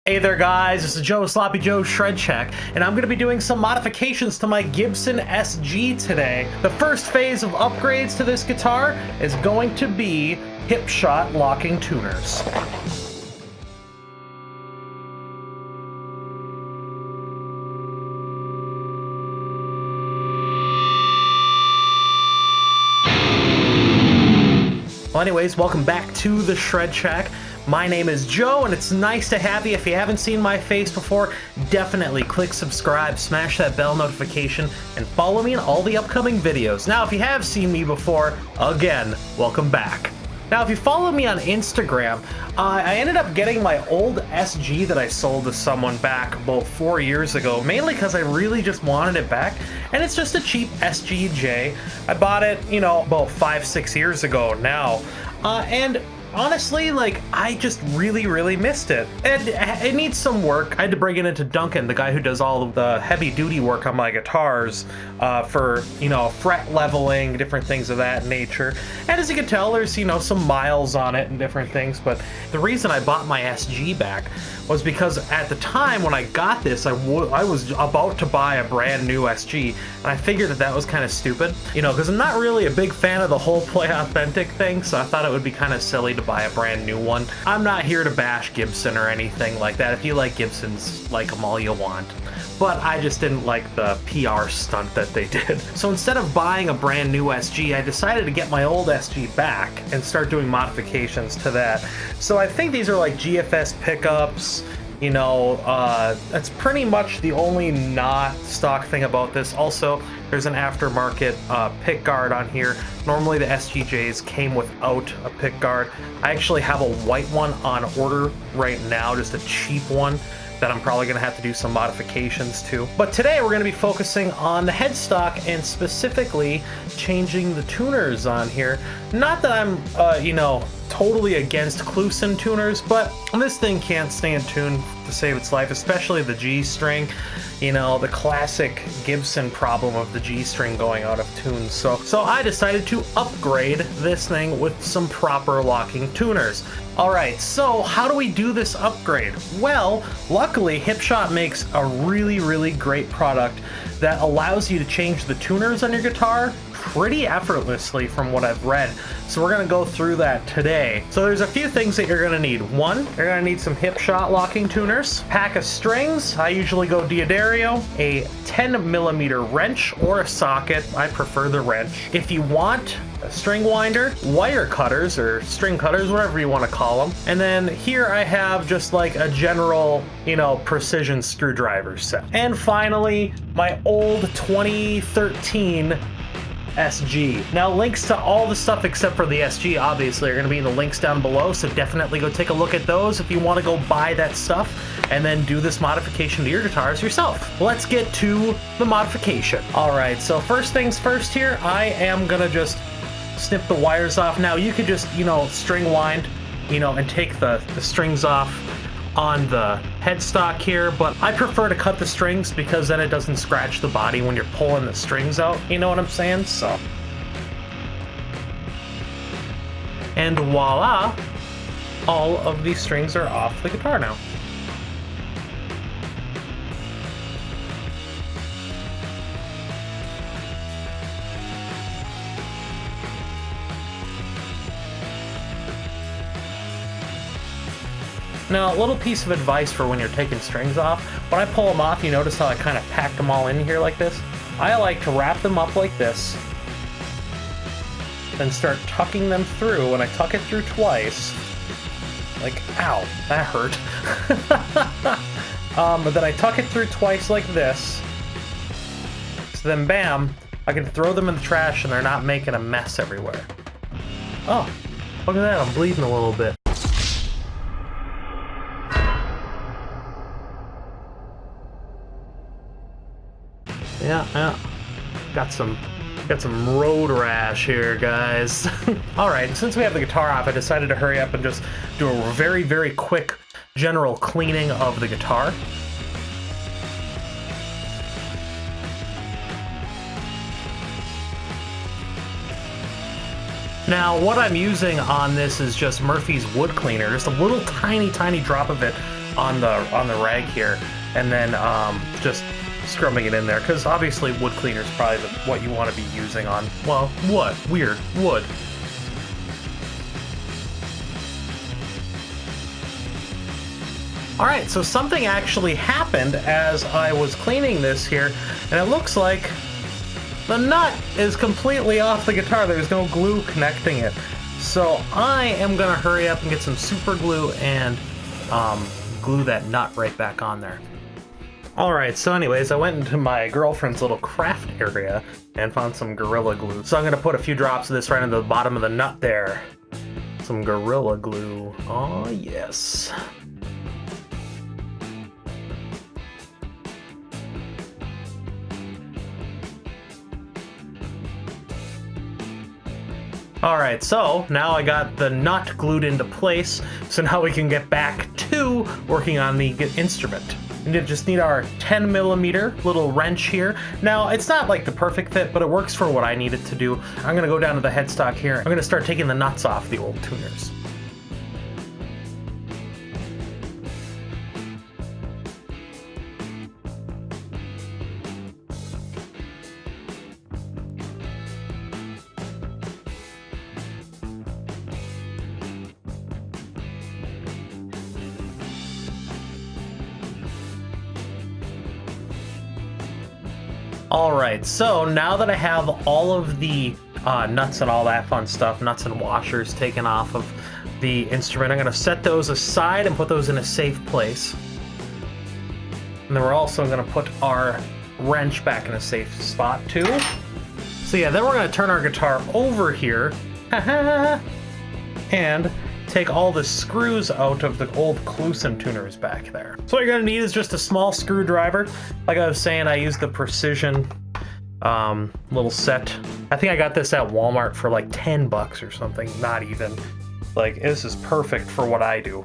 Hey there guys, this is Joe, Sloppy Joe Shredshack, and I'm going to be doing some modifications to my Gibson SG today. The first phase of upgrades to this guitar is going to be Hipshot locking tuners. Well anyways, welcome back to the Shred Shack. My name is Joe, and it's nice to have you. If you haven't seen my face before, definitely click subscribe, smash that bell notification, and follow me in all the upcoming videos. Now, if you have seen me before, again, welcome back. Now, if you follow me on Instagram, I ended up getting my old SG that I sold to someone back about 4 years ago, mainly because I really just wanted it back, and it's just a cheap SGJ. I bought it, about 5-6 years ago now, and honestly, I just really missed it. And it needs some work. I had to bring it into Duncan, the guy who does all of the heavy duty work on my guitars, for, fret leveling, different things of that nature. And as you can tell, there's, some miles on it and different things. But the reason I bought my SG back was because at the time when I got this, I was about to buy a brand new SG, and I figured that was kind of stupid, because I'm not really a big fan of the whole play authentic thing, so I thought it would be kind of silly to buy a brand new one. I'm not here to bash Gibson or anything like that. If you like Gibsons, like them all you want. But I just didn't like the PR stunt that they did. So instead of buying a brand new SG, I decided to get my old SG back and start doing modifications to that. So I think these are like GFS pickups. That's pretty much the only not stock thing about this. Also, there's an aftermarket pick guard on here. Normally the SGJs came without a pick guard. I actually have a white one on order right now, just a cheap one that I'm probably going to have to do some modifications to. But today we're going to be focusing on the headstock and specifically changing the tuners on here. Not that I'm, totally against Kluson tuners, but this thing can't stay in tune to save its life, especially the G string. The classic Gibson problem of the G string going out of tune. So I decided to upgrade this thing with some proper locking tuners. Alright, so how do we do this upgrade? Well, luckily Hipshot makes a really great product that allows you to change the tuners on your guitar pretty effortlessly from what I've read. So we're going to go through that today. So there's a few things that you're going to need. One, you're going to need some Hipshot locking tuners, pack of strings. I usually go Diodario, a 10mm wrench or a socket. I prefer the wrench. If you want a string winder, wire cutters or string cutters, whatever you want to call them. And then here I have just like a general, precision screwdriver set. And finally, my old 2013 SG. Now, links to all the stuff except for the SG obviously are going to be in the links down below, so definitely go take a look at those if you want to go buy that stuff and then do this modification to your guitars yourself. Let's get to the modification. Alright, so first things first here, I am going to just snip the wires off. Now, you could just, string wind, and take the strings off on the headstock here, but I prefer to cut the strings because then it doesn't scratch the body when you're pulling the strings out, you know what I'm saying? So, and voila, all of these strings are off the guitar now. Now, a little piece of advice for when you're taking strings off. When I pull them off, you notice how I kind of packed them all in here like this? I like to wrap them up like this, then start tucking them through. When I tuck it through twice, like, ow, that hurt. But then I tuck it through twice like this, so then bam, I can throw them in the trash and they're not making a mess everywhere. Oh, look at that, I'm bleeding a little bit. Yeah. Got some road rash here, guys. Alright, since we have the guitar off, I decided to hurry up and just do a very quick general cleaning of the guitar. Now, what I'm using on this is just Murphy's wood cleaner, just a little tiny drop of it on the rag here, and then just scrubbing it in there, because obviously wood cleaner is probably what you want to be using on, well, wood. Alright, so something actually happened as I was cleaning this here, and it looks like the nut is completely off the guitar. There's no glue connecting it. So I am gonna hurry up and get some super glue and glue that nut right back on there. Alright, so anyways, I went into my girlfriend's little craft area and found some Gorilla Glue. So I'm gonna put a few drops of this right into the bottom of the nut there. Some Gorilla Glue. Oh yes. Alright, so now I got the nut glued into place, so now we can get back to working on the instrument. And you just need our 10mm little wrench here. Now, it's not like the perfect fit, but it works for what I need it to do. I'm gonna go down to the headstock here. I'm gonna start taking the nuts off the old tuners. Alright, so now that I have all of the nuts and all that fun stuff, nuts and washers taken off of the instrument, I'm going to set those aside and put those in a safe place. And then we're also going to put our wrench back in a safe spot too. So yeah, then we're going to turn our guitar over here and take all the screws out of the old Gibson tuners back there. So what you're gonna need is just a small screwdriver. Like I was saying, I used the Precision little set. I think I got this at Walmart for like 10 bucks or something, not even. Like, this is perfect for what I do.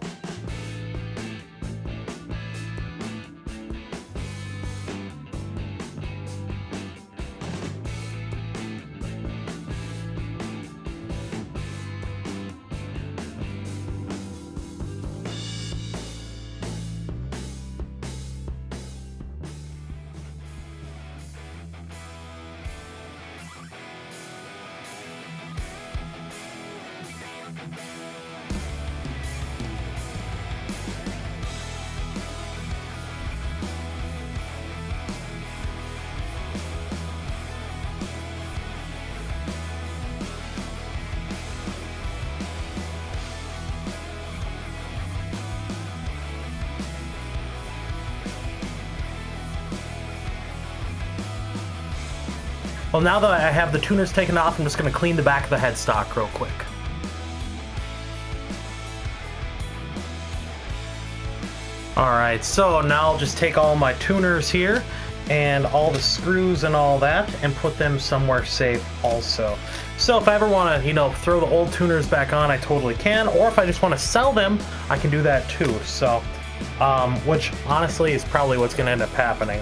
Well, now that I have the tuners taken off, I'm just going to clean the back of the headstock real quick. Alright, so now I'll just take all my tuners here and all the screws and all that and put them somewhere safe also. So if I ever want to, you know, throw the old tuners back on, I totally can. Or if I just want to sell them, I can do that too. So, which honestly is probably what's going to end up happening.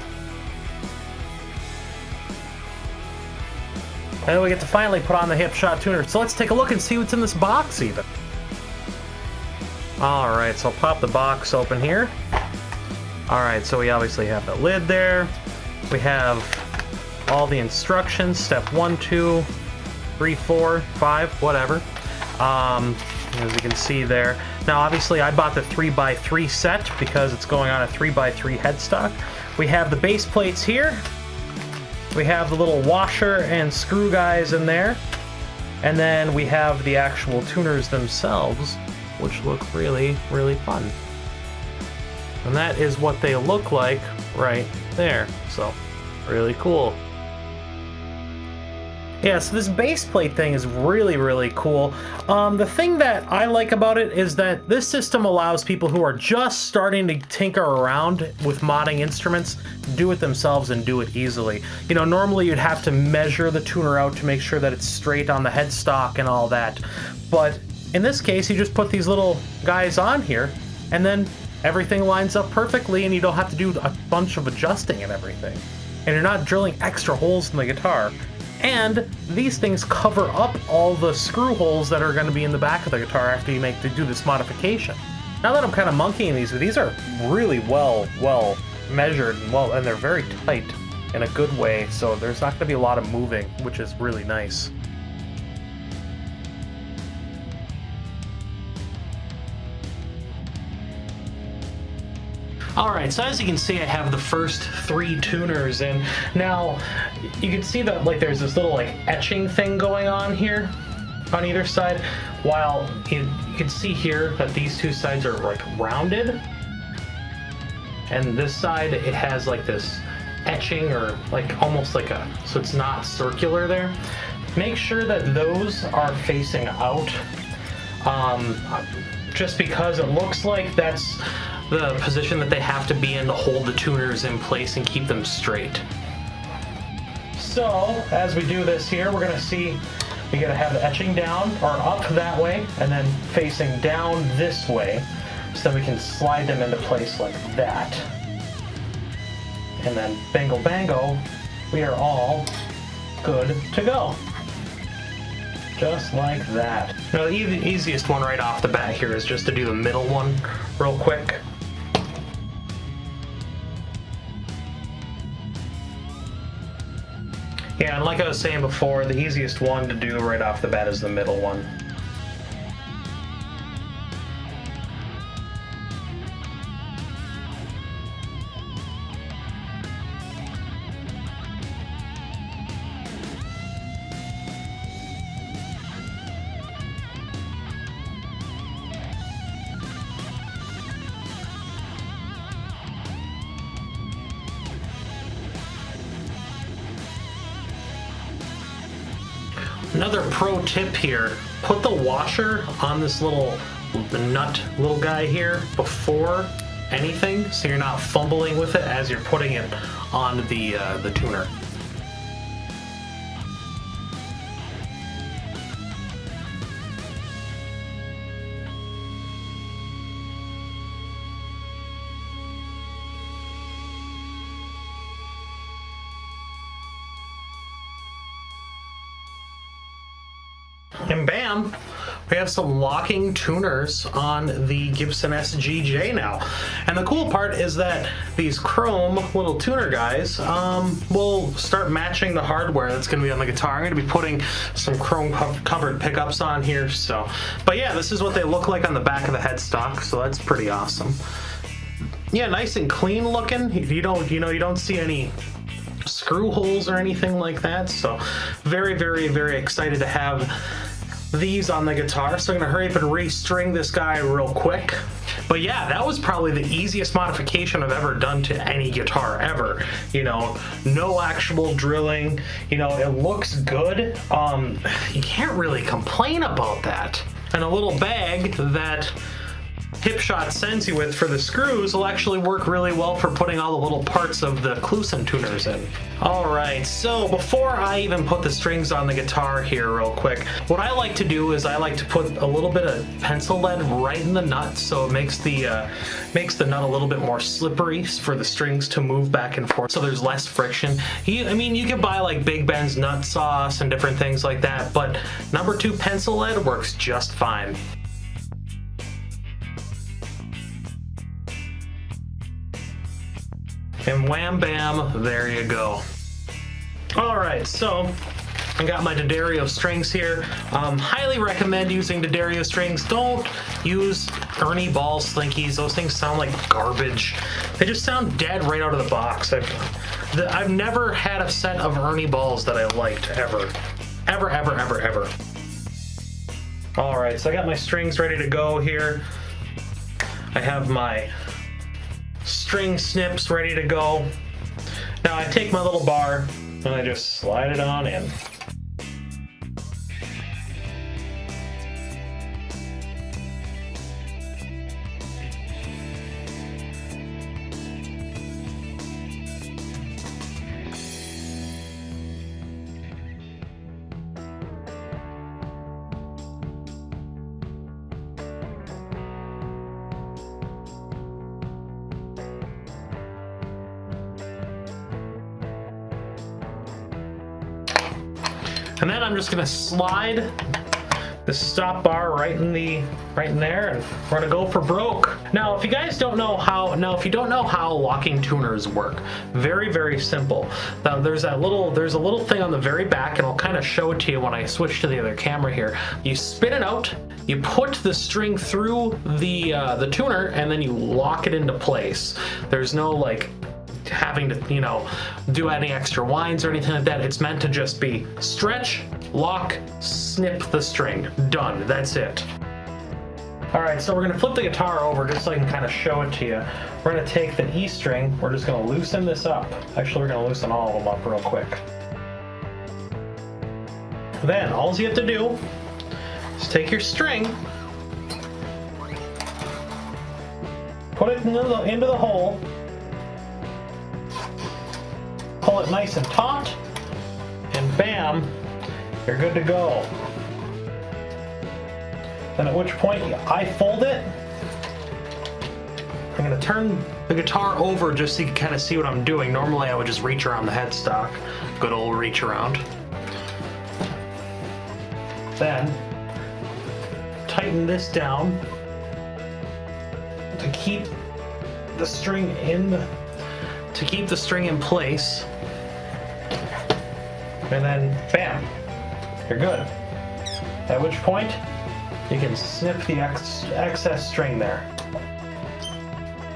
And then we get to finally put on the Hipshot tuner. So let's take a look and see what's in this box even. Alright, so I'll pop the box open here. Alright, so we obviously have the lid there. We have all the instructions, step 1, 2, 3, 4, 5, whatever. As you can see there. Now obviously I bought the 3x3 set because it's going on a 3x3 headstock. We have the base plates here. We have the little washer and screw guys in there. And then we have the actual tuners themselves, which look really, really fun. And that is what they look like right there. So, really cool. Yeah, so this base plate thing is really, really cool. The thing that I like about it is that this system allows people who are just starting to tinker around with modding instruments do it themselves and do it easily. You know, normally you'd have to measure the tuner out to make sure that it's straight on the headstock and all that. But in this case, you just put these little guys on here and then everything lines up perfectly and you don't have to do a bunch of adjusting and everything. And you're not drilling extra holes in the guitar. And these things cover up all the screw holes that are going to be in the back of the guitar after you do this modification. Now that I'm kind of monkeying these are really well measured and they're very tight in a good way, so there's not going to be a lot of moving, which is really nice. Alright, so as you can see, I have the first 3 tuners in. Now, you can see that like there's this little like etching thing going on here on either side, while you can see here that these 2 sides are like rounded, and this side it has like this etching or like almost like a, so it's not circular there. Make sure that those are facing out, just because it looks like that's the position that they have to be in to hold the tuners in place and keep them straight. So as we do this here, we're gonna see we gotta have the etching down or up that way and then facing down this way, so we can slide them into place like that. And then bango bango, we are all good to go. Just like that. Now the easiest one right off the bat here is just to do the middle one real quick. Yeah, and like I was saying before, the easiest one to do right off the bat is the middle one. Another pro tip here, put the washer on this little nut little guy here before anything, so you're not fumbling with it as you're putting it on the tuner. And bam, we have some locking tuners on the Gibson SJJ now. And the cool part is that these chrome little tuner guys will start matching the hardware that's going to be on the guitar. I'm going to be putting some chrome covered pickups on here. So, but yeah, this is what they look like on the back of the headstock, so that's pretty awesome. Yeah, nice and clean looking. You don't see any screw holes or anything like that, so very excited to have these on the guitar. So I'm gonna hurry up and restring this guy real quick. But yeah, that was probably the easiest modification I've ever done to any guitar ever. You know, no actual drilling, you know, it looks good. You can't really complain about that. And a little bag that Hipshot sends you with for the screws will actually work really well for putting all the little parts of the Gibson tuners in. Alright, so before I even put the strings on the guitar here real quick, what I like to do is I like to put a little bit of pencil lead right in the nut, so it makes the nut a little bit more slippery for the strings to move back and forth, so there's less friction. I mean, you can buy like Big Ben's nut sauce and different things like that, but number 2 pencil lead works just fine. And wham bam, there you go. Alright, so I got my D'Addario strings here. Highly recommend using D'Addario strings. Don't use Ernie Ball slinkies. Those things sound like garbage. They just sound dead right out of the box. I've never had a set of Ernie Balls that I liked, ever. Ever. Alright, so I got my strings ready to go here. I have my string snips ready to go. Now I take my little bar and I just slide it on in. And then I'm just gonna slide this stop bar right in there, and we're gonna go for broke. Now, if you don't know how locking tuners work, very, very simple. Now, there's a little thing on the very back, and I'll kind of show it to you when I switch to the other camera here. You spin it out, you put the string through the tuner, and then you lock it into place. There's no like having to, you know, do any extra winds or anything like that. It's meant to just be stretch, lock, snip the string. Done. That's it. All right, so we're gonna flip the guitar over just so I can kind of show it to you. We're gonna take the E string, we're just gonna loosen this up. Actually, we're gonna loosen all of them up real quick. Then, all you have to do is take your string, put it into the hole, pull it nice and taut, and bam, you're good to go. Then at which point I fold it. I'm gonna turn the guitar over just so you can kind of see what I'm doing. Normally I would just reach around the headstock. Good old reach around. Then tighten this down to keep the string in place. And then bam, you're good. At which point you can snip the excess string there.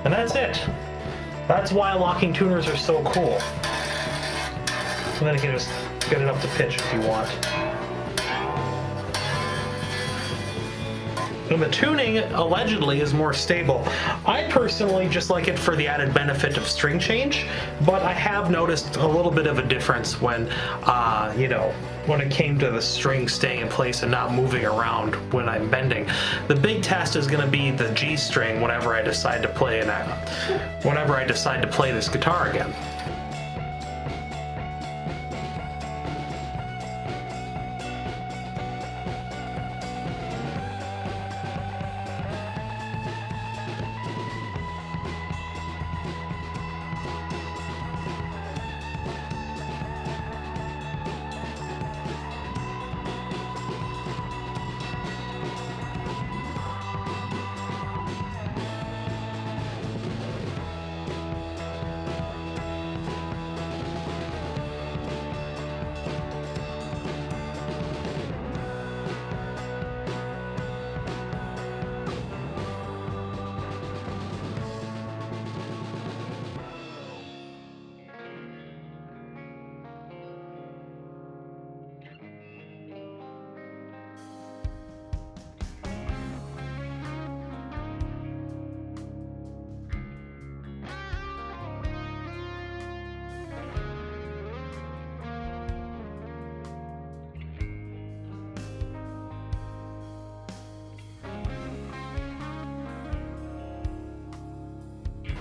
And that's it. That's why locking tuners are so cool. And then you can just get it up to pitch if you want. And the tuning allegedly is more stable. I personally just like it for the added benefit of string change, but I have noticed a little bit of a difference when, you know, when it came to the string staying in place and not moving around when I'm bending. The big test is going to be the G string whenever I decide to play this guitar again.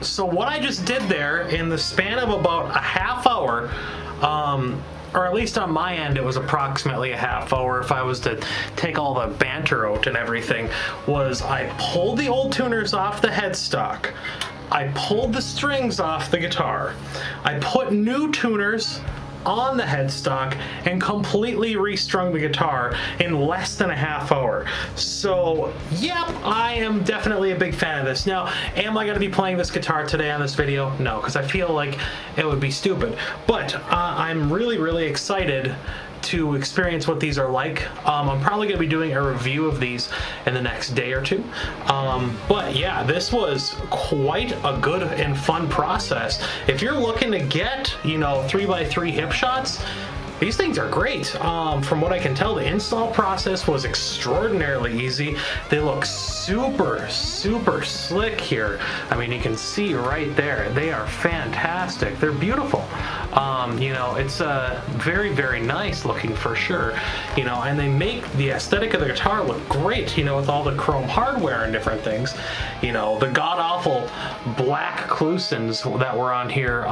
So what I just did there in the span of about a half hour, or at least on my end it was approximately a half hour if I was to take all the banter out and everything, was I pulled the old tuners off the headstock, I pulled the strings off the guitar, I put new tuners on the headstock and completely restrung the guitar in less than a half hour. So yep, I am definitely a big fan of this. Now, am I going to be playing this guitar today on this video? No, because I feel like it would be stupid. But I'm really excited to experience what these are like. I'm probably going to be doing a review of these in the next day or two. But yeah, this was quite a good and fun process. If you're looking to get, you know, 3x3 Hipshots, these things are great. From what I can tell, the install process was extraordinarily easy. They look super slick here. I mean, you can see right there, they are fantastic. They're beautiful. You know, it's very nice looking for sure. You know, and they make the aesthetic of the guitar look great, you know, with all the chrome hardware and different things. You know, the god-awful black Clusons that were on here,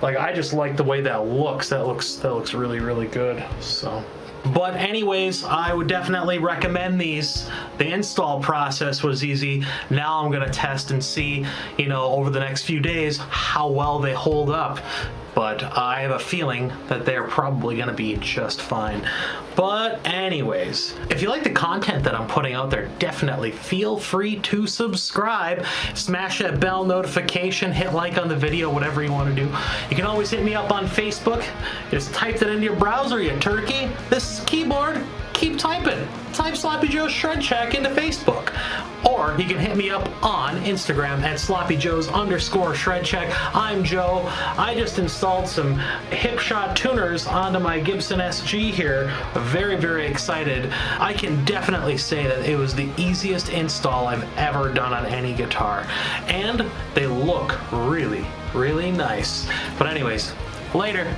like, I just like the way that looks. That looks really good. So, but anyways, I would definitely recommend these. The install process was easy. Now I'm gonna test and see, you know, over the next few days how well they hold up. but I have a feeling that they're probably going to be just fine. But anyways, if you like the content that I'm putting out there, definitely feel free to subscribe, smash that bell notification, hit like on the video, whatever you want to do. You can always hit me up on Facebook. Just type that into your browser, you turkey. This keyboard, keep typing. Type Sloppy Joe's Shred Shack into Facebook. Or you can hit me up on Instagram at sloppyjoes_shred shack. I'm Joe. I just installed some Hipshot tuners onto my Gibson SG here. Very, very excited. I can definitely say that it was the easiest install I've ever done on any guitar. And they look really, really nice. But anyways, later.